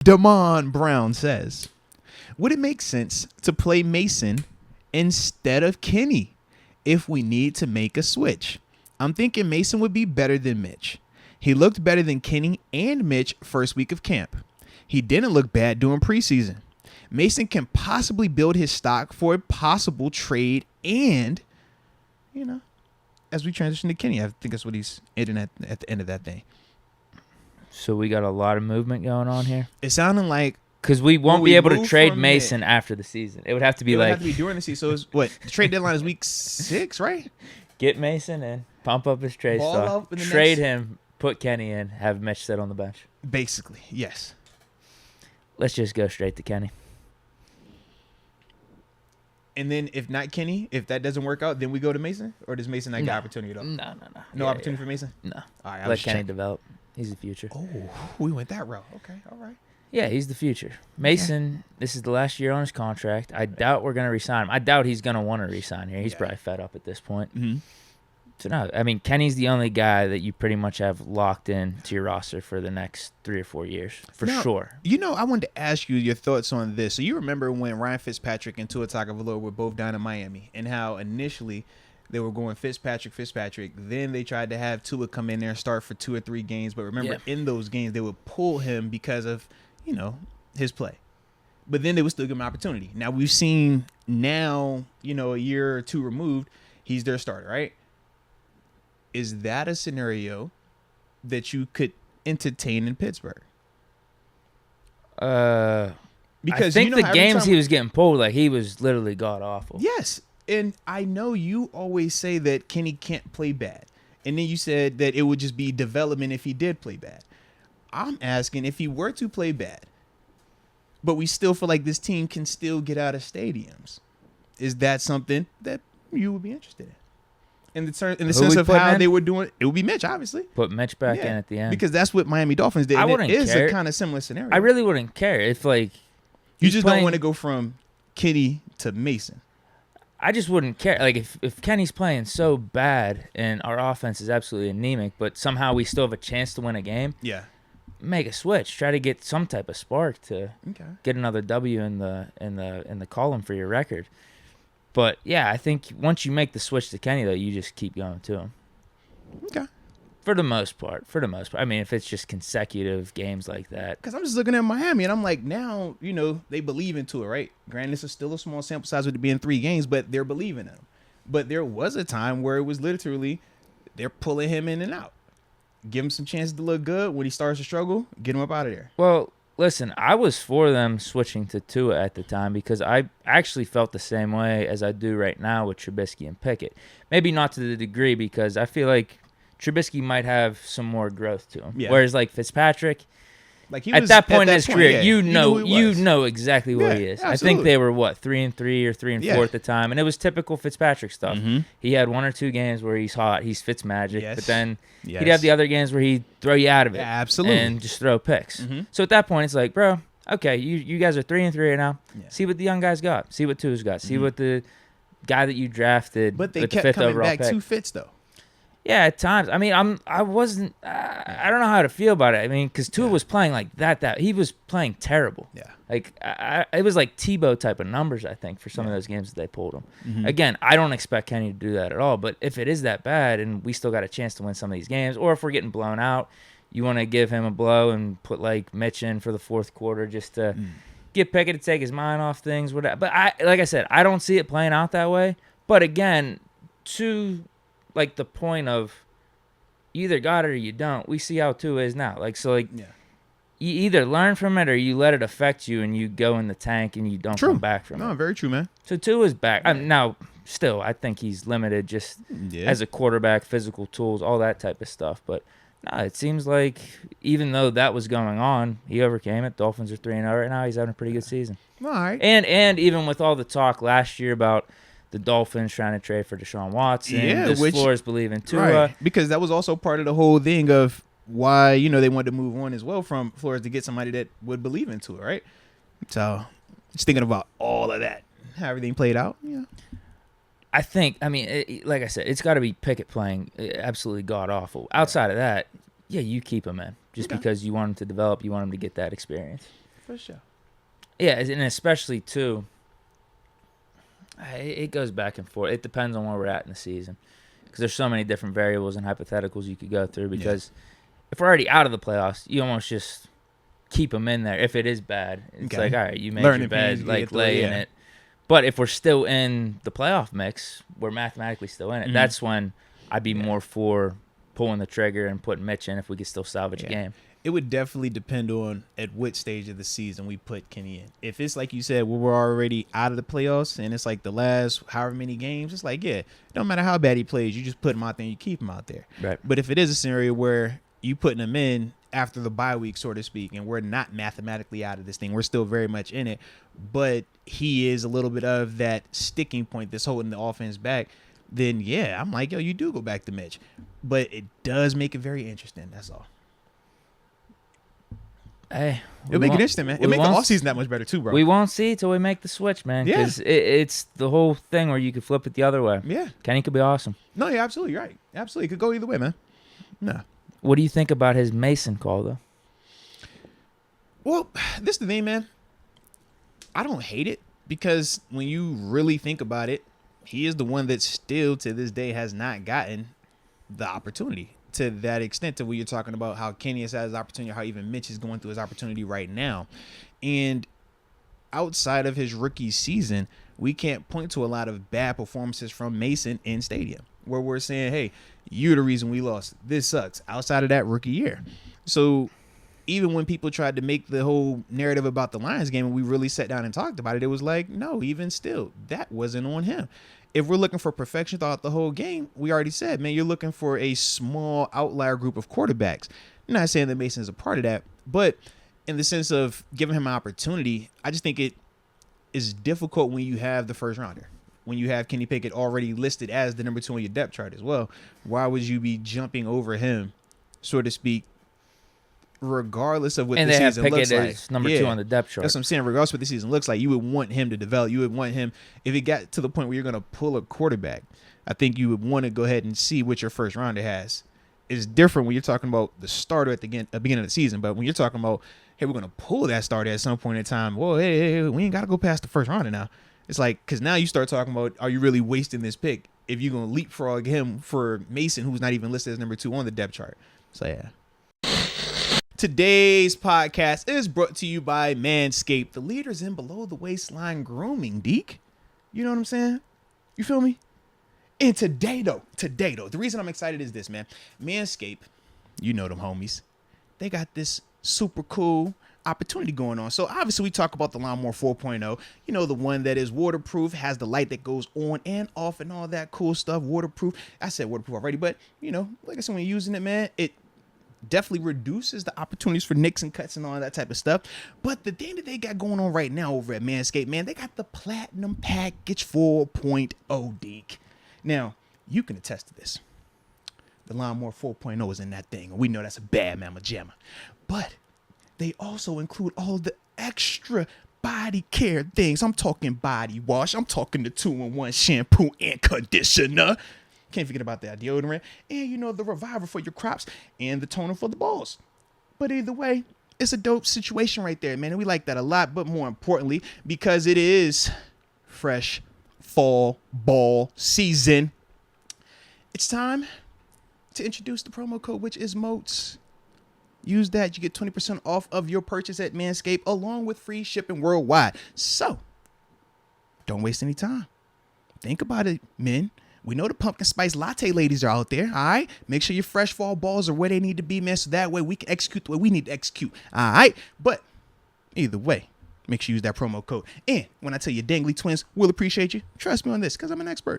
Damon Brown says, would it make sense to play Mason instead of Kenny if we need to make a switch? I'm thinking Mason would be better than Mitch. He looked better than Kenny and Mitch first week of camp. He didn't look bad during preseason. Mason can possibly build his stock for a possible trade and, as we transition to Kenny, I think that's what he's ending at the end of that thing. So we got a lot of movement going on here? It sounded like... Because we won't be able to trade Mason after the season. It would have to be like... It would have to be during the season. So it's what? The trade deadline is week 6, right? Get Mason in, pump up his trade stock, trade him, put Kenny in, have Mitch sit on the bench. Basically, yes. Let's just go straight to Kenny. And then if not Kenny, if that doesn't work out, then we go to Mason? Or does Mason not get opportunity at all? No. No opportunity for Mason? No. All right, let Kenny develop. He's the future. Oh, we went that route. Okay, all right. Yeah, he's the future. Mason, This is the last year on his contract. I doubt we're going to re-sign him. I doubt he's going to want to re-sign here. He's probably fed up at this point. Mm-hmm. So, no, I mean, Kenny's the only guy that you pretty much have locked in to your roster for the next 3 or 4 years, for sure. I wanted to ask you your thoughts on this. So you remember when Ryan Fitzpatrick and Tua Tagovailoa were both down in Miami and how initially they were going Fitzpatrick. Then they tried to have Tua come in there and start for 2 or 3 games. But remember, in those games, they would pull him because of, his play. But then they would still give him an opportunity. Now, we've seen a year or 2 removed, he's their starter, right? Is that a scenario that you could entertain in Pittsburgh? Because I think the games he was getting pulled, he was literally god-awful. Yes. And I know you always say that Kenny can't play bad. And then you said that it would just be development if he did play bad. I'm asking if he were to play bad, but we still feel like this team can still get out of stadiums. Is that something that you would be interested in? In the sense of how they were doing, it would be Mitch, obviously. Put Mitch back in at the end. Because that's what Miami Dolphins did. I wouldn't care. It is a kind of similar scenario. I really wouldn't care if, you just don't want to go from Kenny to Mason. I just wouldn't care. If Kenny's playing so bad and our offense is absolutely anemic, but somehow we still have a chance to win a game. Yeah. Make a switch. Try to get some type of spark to get another W in the column for your record. But yeah, I think once you make the switch to Kenny, though, you just keep going to him. Okay. For the most part. I mean, if it's just consecutive games like that. Because I'm just looking at Miami, and I'm like, now, they believe into it, right? Granted, this is still a small sample size with it being 3 games, but they're believing in him. But there was a time where it was literally they're pulling him in and out. Give him some chances to look good. When he starts to struggle, get him up out of there. Well, listen, I was for them switching to Tua at the time because I actually felt the same way as I do right now with Trubisky and Pickett. Maybe not to the degree because I feel like Trubisky might have some more growth to him. Yeah. Whereas Fitzpatrick, at that point in his career, you know exactly what he is. Absolutely. I think they were 3-3 or 3-4 at the time, and it was typical Fitzpatrick stuff. Mm-hmm. He had 1 or 2 games where he's hot, he's Fitzmagic, but then he'd have the other games where he'd throw you out of it, and just throw picks. Mm-hmm. So at that point, it's like, bro, okay, you guys are 3-3 right now. Yeah. See what the young guys got. See what Tua's got. See what the guy that you drafted. But they kept coming back to Fitz though. Yeah, at times. I mean, I wasn't. I don't know how to feel about it. I mean, because Tua was playing like that. That he was playing terrible. Yeah. It was like Tebow type of numbers. I think for some of those games that they pulled him. Mm-hmm. Again, I don't expect Kenny to do that at all. But if it is that bad, and we still got a chance to win some of these games, or if we're getting blown out, you want to give him a blow and put Mitch in for the 4th quarter just to get Pickett to take his mind off things. Whatever. But like I said, I don't see it playing out that way. But again, the point of you either got it or you don't. We see how Tua is now. You either learn from it or you let it affect you and you go in the tank and you don't come back from it. No, very true, man. So Tua's back. Now, still, I think he's limited just as a quarterback, physical tools, all that type of stuff. But no, it seems like even though that was going on, he overcame it. Dolphins are 3-0 right now. He's having a pretty good season. All right. And even with all the talk last year about the Dolphins trying to trade for Deshaun Watson. Does Flores believe in Tua? Right, because that was also part of the whole thing of why, they wanted to move on as well from Flores to get somebody that would believe in Tua, right? So just thinking about all of that, how everything played out. Yeah. Like I said, it's got to be Pickett playing absolutely god-awful. Outside of that, you keep him in just because you want him to develop, you want him to get that experience. For sure. Yeah, and especially too. It goes back and forth. It depends on where we're at in the season, because there's so many different variables and hypotheticals you could go through. Because if we're already out of the playoffs, you almost just keep them in there. If it is bad, it's like, all right, you made your bed, like lay in it. But if we're still in the playoff mix, we're mathematically still in it. That's when I'd be more for pulling the trigger and putting Mitch in if we could still salvage a game. It would definitely depend on at what stage of the season we put Kenny in. If it's like you said, where we're already out of the playoffs and it's like the last however many games, it's like, it don't matter how bad he plays, you just put him out there and you keep him out there. Right. But if it is a scenario where you putting him in after the bye week, so to speak, and we're not mathematically out of this thing, we're still very much in it, but he is a little bit of that sticking point that's holding the offense back, then I'm like, you do go back to Mitch. But it does make it very interesting, that's all. Hey, it'll make it interesting, man. It'll make the offseason that much better too, bro. We won't see till we make the switch, man. Because it's the whole thing where you could flip it the other way. Yeah. Kenny could be awesome. No, you're absolutely right. Absolutely. It could go either way, man. No. What do you think about his Mason call, though? Well, this is the thing, man. I don't hate it, because when you really think about it, he is the one that still to this day has not gotten the opportunity to that extent, to where you're talking about how Kenny has had his opportunity, how even Mitch is going through his opportunity right now. And outside of his rookie season, we can't point to a lot of bad performances from Mason in stadium where we're saying, hey, you're the reason we lost. This sucks. Outside of that rookie year. So even when people tried to make the whole narrative about the Lions game and we really sat down and talked about it, it was like, no, even still, that wasn't on him. If we're looking for perfection throughout the whole game, we already said, man, you're looking for a small outlier group of quarterbacks. I'm not saying that Mason is a part of that, but in the sense of giving him an opportunity, I just think it is difficult when you have the first rounder. When you have Kenny Pickett already listed as the number 2 on your depth chart as well, why would you be jumping over him, so to speak, regardless of what the season looks like? As number 2 on the depth chart. That's what I'm saying. Regardless of what the season looks like, you would want him to develop. You would want him, if it got to the point where you're going to pull a quarterback, I think you would want to go ahead and see what your first rounder has. It's different when you're talking about the starter at the beginning of the season, but when you're talking about, hey, we're going to pull that starter at some point in time, well, hey, we ain't got to go past the first rounder now. It's like, because now you start talking about, are you really wasting this pick if you're going to leapfrog him for Mason, who's not even listed as number 2 on the depth chart? So, yeah. Today's podcast is brought to you by Manscaped, the leaders in below the waistline grooming, Deke. You know what I'm saying? You feel me? And today though, the reason I'm excited is this, man. Manscaped, you know them homies, they got this super cool opportunity going on. So obviously we talk about the Lawnmower 4.0, you know, the one that is waterproof, has the light that goes on and off and all that cool stuff. Waterproof. I said waterproof already, but you know, like I said, when you're using it, man, it definitely reduces the opportunities for nicks and cuts and all that type of stuff. But the thing that they got going on right now over at Manscaped, man, they got the Platinum Package 4.0, Deke. Now, you can attest to this. The Lawnmower 4.0 is in that thing. We know that's a bad mamma jamma. But they also include all the extra body care things. I'm talking body wash. I'm talking the 2-in-1 shampoo and conditioner. Can't forget about that deodorant. And, you know, the reviver for your crops and the toner for the balls. But either way, it's a dope situation right there, man. And we like that a lot. But more importantly, because it is fresh fall ball season, it's time to introduce the promo code, which is MOATS. Use that. You get 20% off of your purchase at Manscaped, along with free shipping worldwide. So, don't waste any time. Think about it, men. We know the pumpkin spice latte ladies are out there, all right? Make sure your fresh fall balls are where they need to be, man, so that way we can execute the way we need to execute, all right? But either way, make sure you use that promo code. And when I tell you Dangly Twins will appreciate you, trust me on this, because I'm an expert.